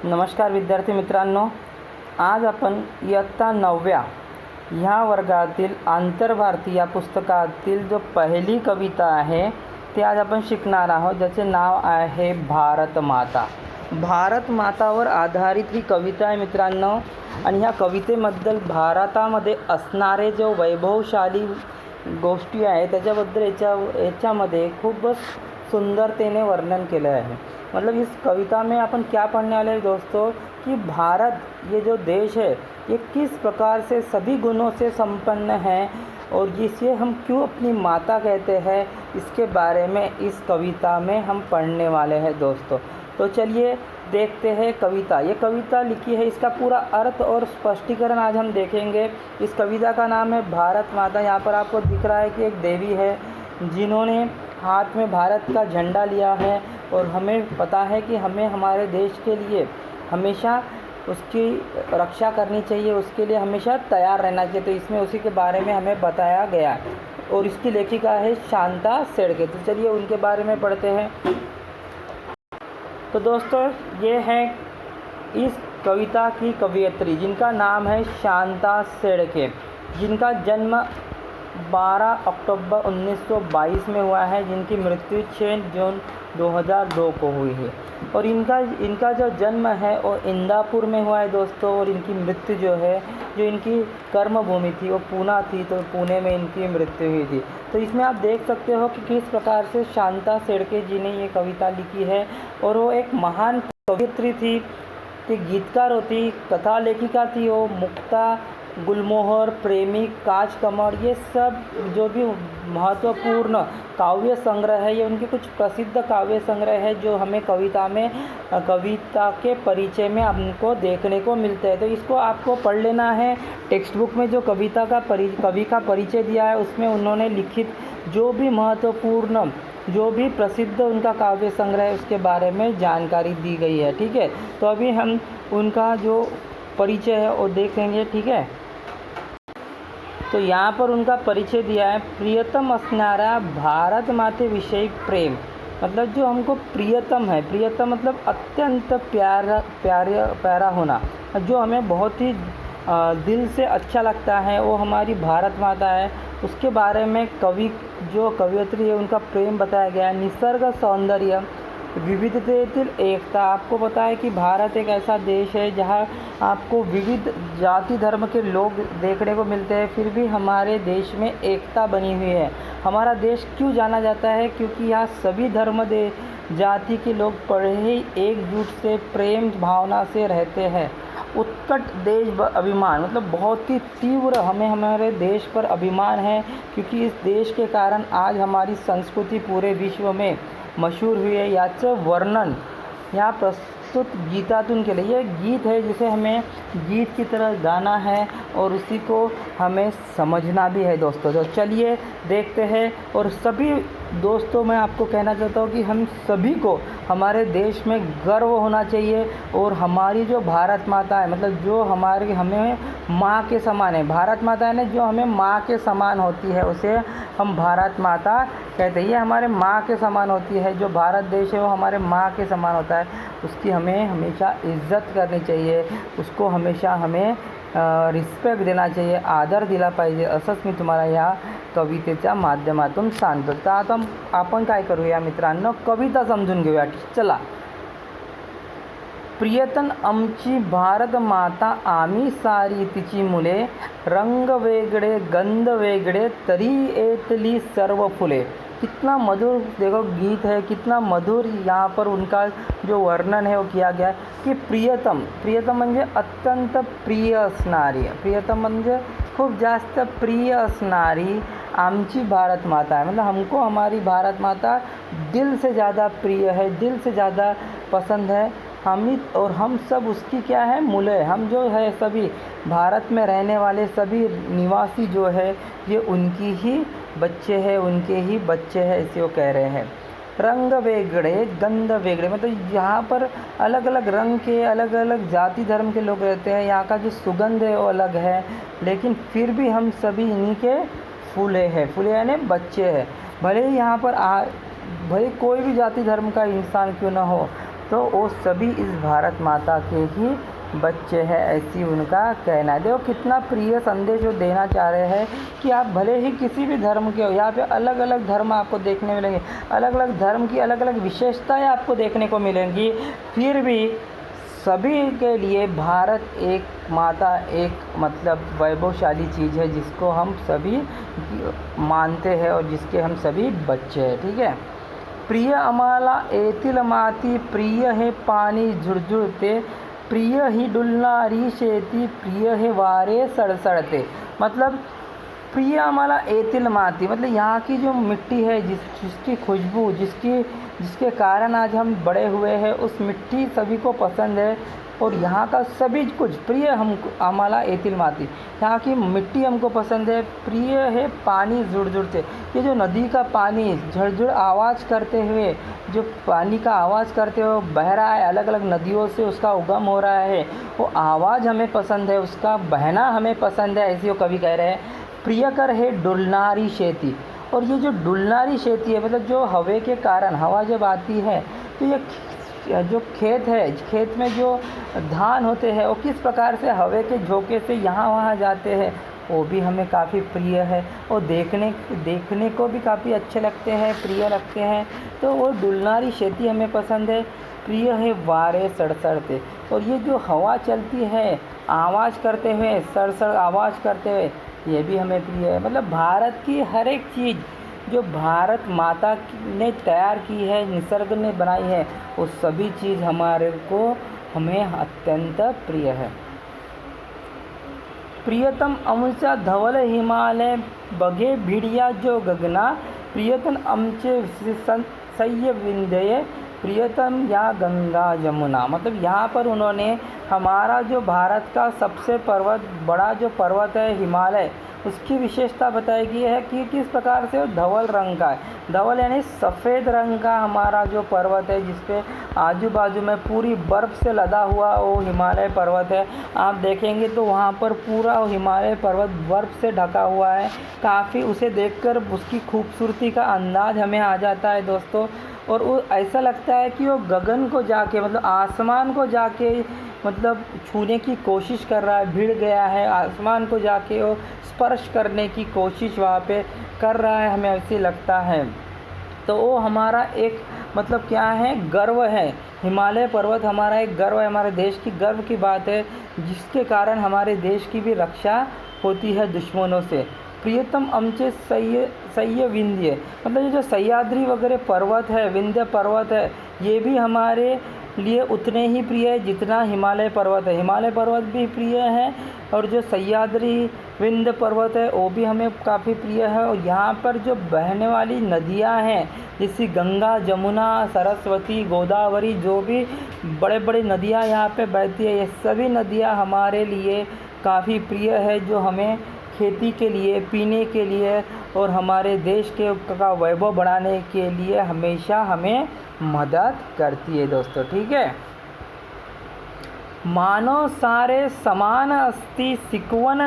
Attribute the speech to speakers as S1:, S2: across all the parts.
S1: नमस्कार विद्यार्थी मित्रांनो, आज आपण इयत्ता 9व्या ह्या वर्गातील आंतरभारती या पुस्तकातील जो पहिली कविता आहे ते आज आपण शिकणार आहोत, ज्याचे नाव आहे भारत माता. भारत मातावर आधारित ही कविता आहे मित्रांनो. आणि ह्या कवितेबद्दल भारतामध्ये असणारे जो वैभवशाली गोष्टी आहे त्याच्याबद्दल याच्यामध्ये खूपच सुंदरतेने वर्णन केलं है. मतलब इस कविता में अपन क्या पढ़ने वाले हैं दोस्तों कि भारत ये जो देश है ये किस प्रकार से सभी गुणों से संपन्न है और जिसे हम क्यों अपनी माता कहते हैं, इसके बारे में इस कविता में हम पढ़ने वाले हैं दोस्तों. तो चलिए देखते हैं कविता. ये कविता लिखी है, इसका पूरा अर्थ और स्पष्टीकरण आज हम देखेंगे. इस कविता का नाम है भारत माता. यहाँ पर आपको दिख रहा है कि एक देवी है जिन्होंने हाथ में भारत का झंडा लिया है और हमें पता है कि हमें हमारे देश के लिए हमेशा उसकी रक्षा करनी चाहिए, उसके लिए हमेशा तैयार रहना चाहिए. तो इसमें उसी के बारे में हमें बताया गया और इसकी लेखिका है शांता शेड़के. तो चलिए उनके बारे में पढ़ते हैं. तो दोस्तों ये है इस कविता की कवयित्री जिनका नाम है शांता शेड़के, जिनका जन्म 12 अक्टूबर 1922 में हुआ है, जिनकी मृत्यु 6 जून 2002 को हुई है. और इनका जो जन्म है वो इंदापुर में हुआ है दोस्तों. और इनकी मृत्यु जो है, जो इनकी कर्मभूमि थी वो पूना थी, तो पुणे में इनकी मृत्यु हुई थी. तो इसमें आप देख सकते हो कि किस प्रकार से शांता शेड़के जी ने ये कविता लिखी है. और वो एक महान कवयित्री थी, गीतकार होती, कथा लेखिका थी. वो मुक्ता, गुलमोहर, प्रेमी, काच कमर, ये सब जो भी महत्वपूर्ण काव्य संग्रह है, ये उनके कुछ प्रसिद्ध काव्य संग्रह है जो हमें कविता के परिचय में हमको देखने को मिलते हैं. तो इसको आपको पढ़ लेना है. टेक्स्ट बुक में जो कवि का परिचय दिया है उसमें उन्होंने लिखित जो भी महत्वपूर्ण, जो भी प्रसिद्ध उनका काव्य संग्रह है उसके बारे में जानकारी दी गई है. ठीक है, तो अभी हम उनका जो परिचय है वो देखेंगे. ठीक है, तो यहाँ पर उनका परिचय दिया है. प्रियतम असणारा भारत माते विषयी प्रेम. मतलब जो हमको प्रियतम है, प्रियतम मतलब अत्यंत प्यारा होना, जो हमें बहुत ही दिल से अच्छा लगता है, वो हमारी भारत माता है. उसके बारे में कवयित्री है उनका प्रेम बताया गया है. निसर्ग सौंदर्य, विविधतेतील एकता. आपको पता है कि भारत एक ऐसा देश है जहाँ आपको विविध जाति धर्म के लोग देखने को मिलते हैं, फिर भी हमारे देश में एकता बनी हुई है. हमारा देश क्यों जाना जाता है? क्योंकि यहाँ सभी धर्म जाति के लोग बड़े ही एकजुट से प्रेम भावना से रहते हैं. उत्कट देश अभिमान, मतलब बहुत ही तीव्र हमें हमारे देश पर अभिमान है, क्योंकि इस देश के कारण आज हमारी संस्कृति पूरे विश्व में मशहूर हुई है. याचं वर्णन यहाँ प्रस्तुत गीतातून केले. ये गीत है जिसे हमें गीत की तरह गाना है और उसी को हमें समझना भी है दोस्तों. तो चलिए देखते हैं. और सभी दोस्तों मैं आपको कहना चाहता हूँ कि हम सभी को हमारे देश में गर्व होना चाहिए. और हमारी जो भारत माता है, मतलब जो हमें माँ के समान है, भारत माता है ना, जो हमें माँ के समान होती है उसे हम भारत माता कहते हैं. ये हमारे माँ के समान होती है. जो भारत देश है वो हमारे माँ के समान होता है. उसकी हमें हमेशा इज्जत करनी चाहिए, उसको हमेशा हमें रिस्पेक्ट देना चाहिए, आदर दिला पाहिजे, असंच मी तुम्हाला या कवितेच्या माध्यमातून सांगतो. तर आता आपण काय करूया मित्रांनो, कविता समजून घेऊया. चला. प्रियतम आमची भारत माता, आम्ही सारी तिची मुले, रंग वेगळे गंध वेगळे तरी येतली सर्व फुले. कितना मधुर देखो गीत है, कितना मधुर यहाँ पर उनका जो वर्णन है वो किया गया है कि प्रियतम म्हणजे अत्यंत प्रिय असणारी, प्रियतम म्हणजे खूप जास्त प्रिय असणारी आमची भारत माता है. मतलब हमको हमारी भारत माता दिल से ज़्यादा प्रिय है, दिल से ज़्यादा पसंद है. हम सब उसकी क्या है, मूल्य. हम जो है सभी भारत में रहने वाले सभी निवासी जो है ये उनकी ही बच्चे हैं, उनके ही बच्चे हैं, ऐसे वो कह रहे हैं. रंग वेगड़े गंध वेगड़े, मतलब यहाँ पर अलग अलग रंग के, अलग अलग जाति धर्म के लोग रहते हैं. यहाँ का जो सुगंध है वो अलग है, लेकिन फिर भी हम सभी इन्हीं के फूले हैं. फूले यानी बच्चे हैं. भले ही यहाँ पर भले कोई भी जाति धर्म का इंसान क्यों ना हो, तो वो सभी इस भारत माता के ही बच्चे हैं, ऐसी उनका कहना है। देखो कितना प्रिय संदेश वो देना चाह रहे हैं कि आप भले ही किसी भी धर्म के हो, यहाँ पे अलग अलग धर्म आपको देखने मिलेंगे, अलग अलग धर्म की अलग अलग विशेषताएं आपको देखने को मिलेंगी, फिर भी सभी के लिए भारत एक माता, एक मतलब वैभवशाली चीज़ है जिसको हम सभी मानते हैं और जिसके हम सभी बच्चे हैं। ठीक है। प्रिय आम्हाला येथील माती, प्रिय है पाणी झुळझुळते, प्रिय ही डुलणारी शेती, प्रिय है वारे सड़सड़ते। मतलब प्रिय आम्हाला येथील माती, मतलब यहाँ की जो मिट्टी है, जिसकी खुशबू, जिसके कारण आज हम बड़े हुए हैं, उस मिट्टी सभी को पसंद है। और यहाँ का सभी कुछ प्रिय हम आम्हाला येथील माती, यहाँ की मिट्टी हमको पसंद है। प्रिय है पानी झुळझुळते, ये जो नदी का पानी झुळझुळ आवाज़ करते हुए, जो पानी का आवाज़ करते हुए बह रहा है, अलग अलग नदियों से उसका उगम हो रहा है, वो आवाज़ हमें पसंद है, उसका बहना हमें पसंद है, ऐसे वो कवि कह रहे हैं। प्रियकर है डुलनारी शेती, और ये जो डुलनारी शेती है, मतलब जो हवा के कारण, हवा जब आती है तो ये जो खेत है, खेत में जो धान होते हैं वो किस प्रकार से हवा के झोंके से यहाँ वहाँ जाते हैं, वो भी हमें काफ़ी प्रिय है और देखने को भी काफ़ी अच्छे लगते हैं, प्रिय लगते हैं। तो वो डुलनारी खेती हमें पसंद है। प्रिय है वारे सड़सड़ते, और ये जो हवा चलती है आवाज़ करते हुए, सड़सड़ आवाज़ करते हुए, ये भी हमें प्रिय है। मतलब भारत की हर एक चीज़ जो भारत माता ने तैयार की है, निसर्ग ने बनाई है, वो सभी चीज़ हमें अत्यंत प्रिय है। प्रियतम आमचा धवल हिमालय, बघे भिडिया जो गगना, प्रियतम आमचे सह्य विंध्य, प्रियतम या गंगा जमुना। मतलब यहाँ पर उन्होंने हमारा जो भारत का सबसे बड़ा जो पर्वत है हिमालय, उसकी विशेषता बताई गई है कि किस प्रकार से वो धवल रंग का है। धवल यानी सफ़ेद रंग का हमारा जो पर्वत है, जिसपे आजू बाजू में पूरी बर्फ़ से लदा हुआ वो हिमालय पर्वत है। आप देखेंगे तो वहाँ पर पूरा हिमालय पर्वत बर्फ़ से ढका हुआ है। काफ़ी उसे देखकर उसकी खूबसूरती का अंदाज़ हमें आ जाता है दोस्तों। और वो ऐसा लगता है कि वो गगन को जाके, मतलब आसमान को जाके, मतलब छूने की कोशिश कर रहा है, भिड़ गया है आसमान को जाके, वो स्पर्श करने की कोशिश वहाँ पे कर रहा है, हमें ऐसे लगता है। तो वो हमारा एक मतलब क्या है, गर्व है। हिमालय पर्वत हमारा एक गर्व है, हमारे देश की गर्व की बात है, जिसके कारण हमारे देश की भी रक्षा होती है दुश्मनों से। प्रियतम आमचे सह्य विंध्य, मतलब ये जो सह्याद्री वगैरह पर्वत है, विंध्य पर्वत है, ये भी हमारे लिए उतने ही प्रिय है जितना हिमालय पर्वत है। हिमालय पर्वत भी प्रिय है, और जो सह्याद्री विंध्य पर्वत है वो भी हमें काफ़ी प्रिय है। और यहाँ पर जो बहने वाली नदियाँ हैं, जैसे गंगा, जमुना, सरस्वती, गोदावरी, जो भी बड़े बड़े नदियाँ यहाँ पे बहती है, ये सभी नदियाँ हमारे लिए काफ़ी प्रिय है, जो हमें खेती के लिए, पीने के लिए और हमारे देश का वैभव बढ़ाने के लिए हमेशा हमें मदद करती है दोस्तों। ठीक है। मानव सारे समान असती, शिकवण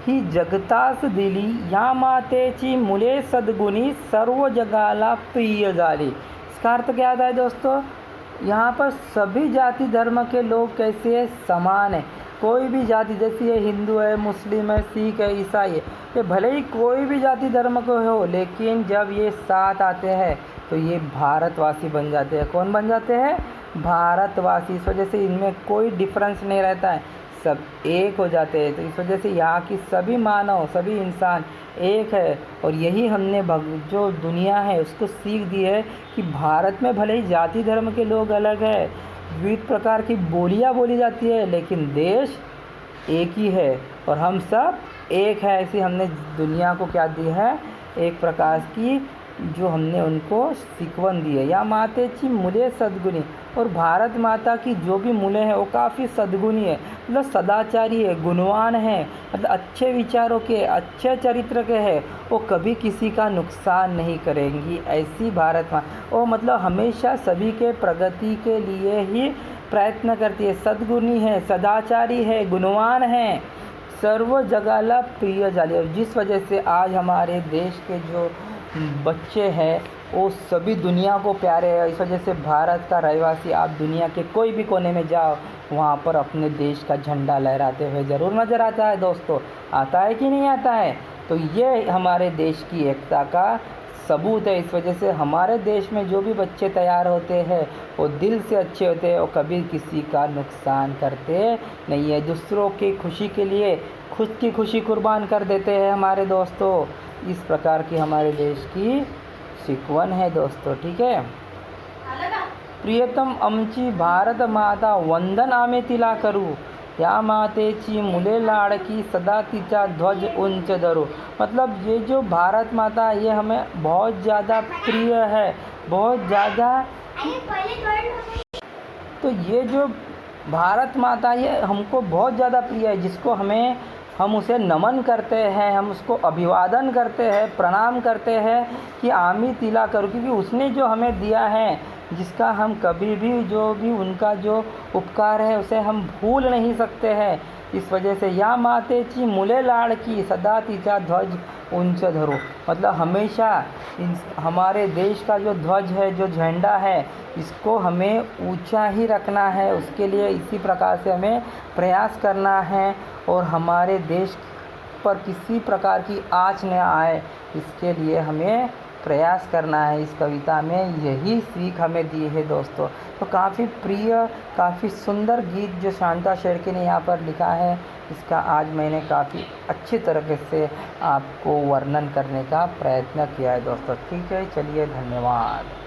S1: ही जगतास दिली, या मातेची मुले सद्गुणी, सर्व जगाला प्रिय झाली। इसका अर्थ क्या आता है दोस्तों, यहाँ पर सभी जाति धर्म के लोग कैसे समान है। कोई भी जाति, जैसे ये हिंदू है, मुस्लिम है, सिख है, ईसाई है, ये भले ही कोई भी जाति धर्म को हो, लेकिन जब ये साथ आते हैं तो ये भारतवासी बन जाते हैं। कौन बन जाते हैं? भारतवासी। इस वजह से इनमें कोई डिफरेंस नहीं रहता है, सब एक हो जाते हैं। तो इस वजह से यहाँ की सभी मानव, सभी इंसान एक है। और यही हमने जो दुनिया है उसको सीख दी है कि भारत में भले ही जाति धर्म के लोग अलग है, विविध प्रकार की बोलियां बोली जाती है, लेकिन देश एक ही है और हम सब एक है। ऐसी हमने दुनिया को क्या दी है, एक प्रकार की जो हमने उनको शिकवण दी है। या मातेची मुले सद्गुणी, और भारत माता की जो भी मूल्य हैं वो काफ़ी सद्गुणी है, मतलब सदाचारी है, गुणवान है, मतलब अच्छे विचारों के, अच्छे चरित्र के हैं, वो कभी किसी का नुकसान नहीं करेंगी। ऐसी भारत माँ वो मतलब हमेशा सभी के प्रगति के लिए ही प्रयत्न करती है, सद्गुणी है, सदाचारी है, गुणवान है, सर्व जगाला प्रिय झाली। और जिस वजह से आज हमारे देश के जो बच्चे हैं वो सभी दुनिया को प्यारे हैं। इस वजह से भारत का रहवासी आप दुनिया के कोई भी कोने में जाओ, वहाँ पर अपने देश का झंडा लहराते हुए ज़रूर नज़र आता है दोस्तों। आता है कि नहीं आता है? तो ये हमारे देश की एकता का सबूत है। इस वजह से हमारे देश में जो भी बच्चे तैयार होते हैं वो दिल से अच्छे होते हैं, वो कभी किसी का नुकसान करते नहीं है। दूसरों की खुशी के लिए खुद की खुशी कुर्बान कर देते हैं हमारे दोस्तों। इस प्रकार की हमारे देश की शिकवण है दोस्तों, ठीक है। प्रियतम आमची भारत माता वंदन आम्ही तिला करू, या मातेची मुले लाडकी सदा तिचा ध्वज उंच धरू। मतलब ये जो भारत माता है ये हमें बहुत ज़्यादा प्रिय है, बहुत ज़्यादा। तो ये जो भारत माता ये हमको बहुत ज़्यादा प्रिय है, जिसको हम उसे नमन करते हैं, हम उसको अभिवादन करते हैं, प्रणाम करते हैं कि आमी तिला करो, क्योंकि उसने जो हमें दिया है, जिसका हम कभी भी जो भी उनका जो उपकार है उसे हम भूल नहीं सकते हैं। इस वजह से या मातेची मुले लाडकी सदा तिचा ध्वज उंच धरो, मतलब हमेशा हमारे देश का जो ध्वज है, जो झंडा है, इसको हमें ऊंचा ही रखना है। उसके लिए इसी प्रकार से हमें प्रयास करना है और हमारे देश पर किसी प्रकार की आँच न आए, इसके लिए हमें प्रयास करना है। इस कविता में यही सीख हमें दी है दोस्तों। तो काफ़ी प्रिय, काफ़ी सुंदर गीत जो शांता शेरके ने यहाँ पर लिखा है, इसका आज मैंने काफ़ी अच्छी तरीके से आपको वर्णन करने का प्रयत्न किया है दोस्तों। ठीक है, चलिए, धन्यवाद।